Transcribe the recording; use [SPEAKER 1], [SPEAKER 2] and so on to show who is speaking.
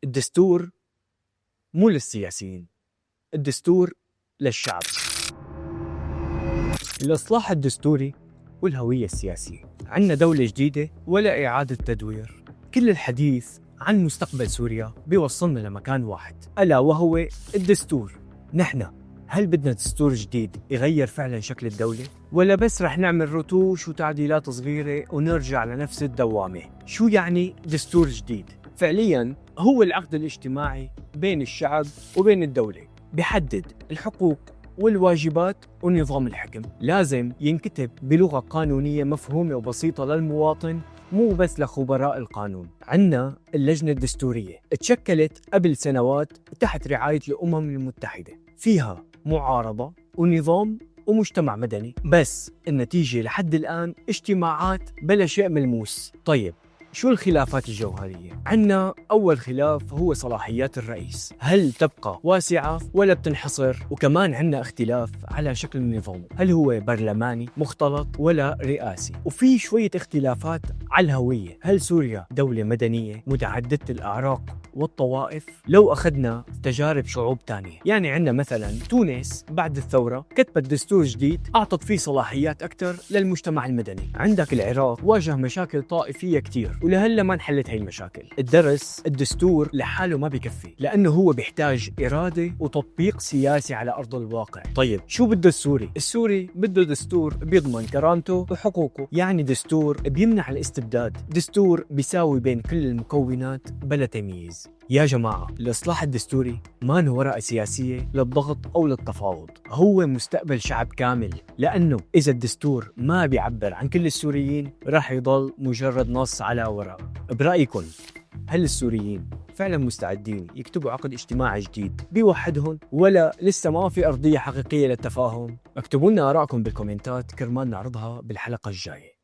[SPEAKER 1] الدستور مو للسياسيين، الدستور للشعب. الإصلاح الدستوري والهوية السياسية. عنا دولة جديدة ولا إعادة تدوير. كل الحديث عن مستقبل سوريا بيوصلنا لمكان واحد، ألا وهو الدستور. نحن هل بدنا دستور جديد يغير فعلا شكل الدولة؟ ولا بس رح نعمل رتوش وتعديلات صغيرة ونرجع لنفس الدوامة؟ شو يعني دستور جديد؟ فعليا هو العقد الاجتماعي بين الشعب وبين الدولة، بيحدد الحقوق والواجبات ونظام الحكم. لازم ينكتب بلغة قانونية مفهومة وبسيطة للمواطن، مو بس لخبراء القانون. عنا اللجنة الدستورية اتشكلت قبل سنوات تحت رعاية الأمم المتحدة، فيها معارضة ونظام ومجتمع مدني، بس النتيجة لحد الآن اجتماعات بلا شيء ملموس. طيب شو الخلافات الجوهرية؟ عنا أول خلاف هو صلاحيات الرئيس، هل تبقى واسعة ولا بتنحصر؟ وكمان عنا اختلاف على شكل النظام، هل هو برلماني مختلط ولا رئاسي؟ وفي شوية اختلافات على الهوية، هل سوريا دولة مدنية متعددة الأعراق والطوائف؟ لو أخذنا تجارب شعوب تانية، يعني عنا مثلا تونس بعد الثورة كتبت دستور جديد أعطت فيه صلاحيات أكثر للمجتمع المدني. عندك العراق واجه مشاكل طائفية كتير ولهلا ما انحلت هاي المشاكل. الدرس الدستور لحاله ما بكفي، لأنه هو بيحتاج إرادة وتطبيق سياسي على أرض الواقع. طيب شو بده السوري؟ السوري بده دستور بيضمن كرامته وحقوقه، يعني دستور بيمنع الاستبداد، دستور بيساوي بين كل المكونات بلا تمييز. يا جماعة الإصلاح الدستوري ما هو ورقة سياسية للضغط أو للتفاوض، هو مستقبل شعب كامل، لأنه إذا الدستور ما بيعبر عن كل السوريين راح يضل مجرد نص على ورق. برأيكم هل السوريين فعلا مستعدين يكتبوا عقد اجتماعي جديد بيوحدهم، ولا لسه ما في أرضية حقيقية للتفاهم؟ اكتبوا لنا آراءكم بالكومنتات كرمال نعرضها بالحلقة الجاية.